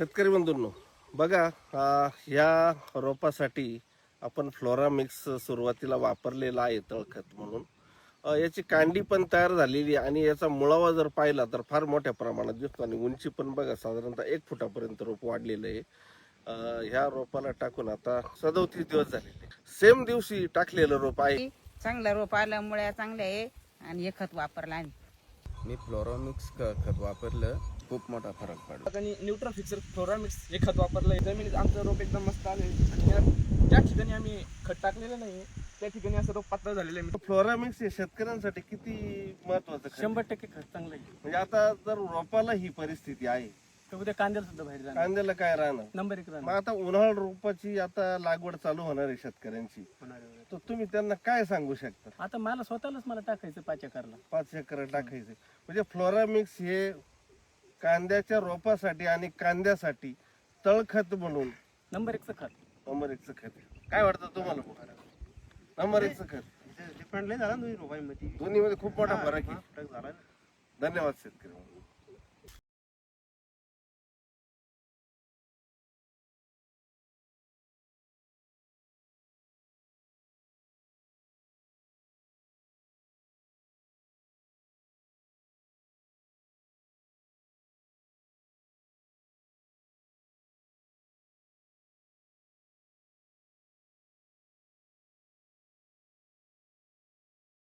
शेतकरी बंधूंनो बघा, ह्या रोपासाठी आपण फ्लोरा मिक्स सुरुवातीला वापरलेला आहे तळखत म्हणून. याची कांडी पण तयार झालेली आहे आणि याचा मुळावा जर पाहिला तर फार मोठ्या प्रमाणात दिसतो आणि उंची पण बघा साधारणतः 1 फुटापर्यंत रोप वाढलेलं आहे. ह्या रोपाला टाकून आता 37 दिवस झालेले. सेम दिवशी टाकलेलं रोप आहे. चांगला रोप आला, मुळ्या चांगल्या आहे आणि हे खत वापरला आम्ही. मी फ्लोरामिक्स खत वापरलं, खूप मोठा फरक पडला. आणि न्यूट्रॉन फिक्सर फ्लोरामिक्स हे खत वापरलं. जमिनीत आमचं रोप एकदम मस्त आले आणि ज्या ठिकाणी आम्ही खत टाकलेलं नाही त्या ठिकाणी असं रोप पातळ झालेलं आहे. फ्लोरा मिक्स हे शेतकऱ्यांसाठी किती महत्वाचं खत आहे? 100% खत चांगलं आहे. म्हणजे आता जर रोपाला ही परिस्थिती आहे तर उद्या कांद्याला सुद्धा बाहेर जाणार, कांद्याला काय राहणार? नंबर 1 मग राहणार. आता उन्हाळ रोपाची आता लागवड चालू होणार आहे शेतकऱ्यांची, तर तुम्ही त्यांना काय सांगू शकता? आता मला स्वतःलाच टाकायचं 5 एकरला. 5 एकर टाकायचे म्हणजे फ्लोरा मिक्स हे कांद्याच्या रोपासाठी आणि कांद्यासाठी तळखत म्हणून नंबर 1चं खत. नंबर 1चं खत आहे. काय वाटतं तुम्हाला? नंबर 1चं खत डिपेंड झाला दोन्ही रोपांमध्ये. दोन्ही मध्ये खूप मोठा फरक आहे. धन्यवाद शेतकरी.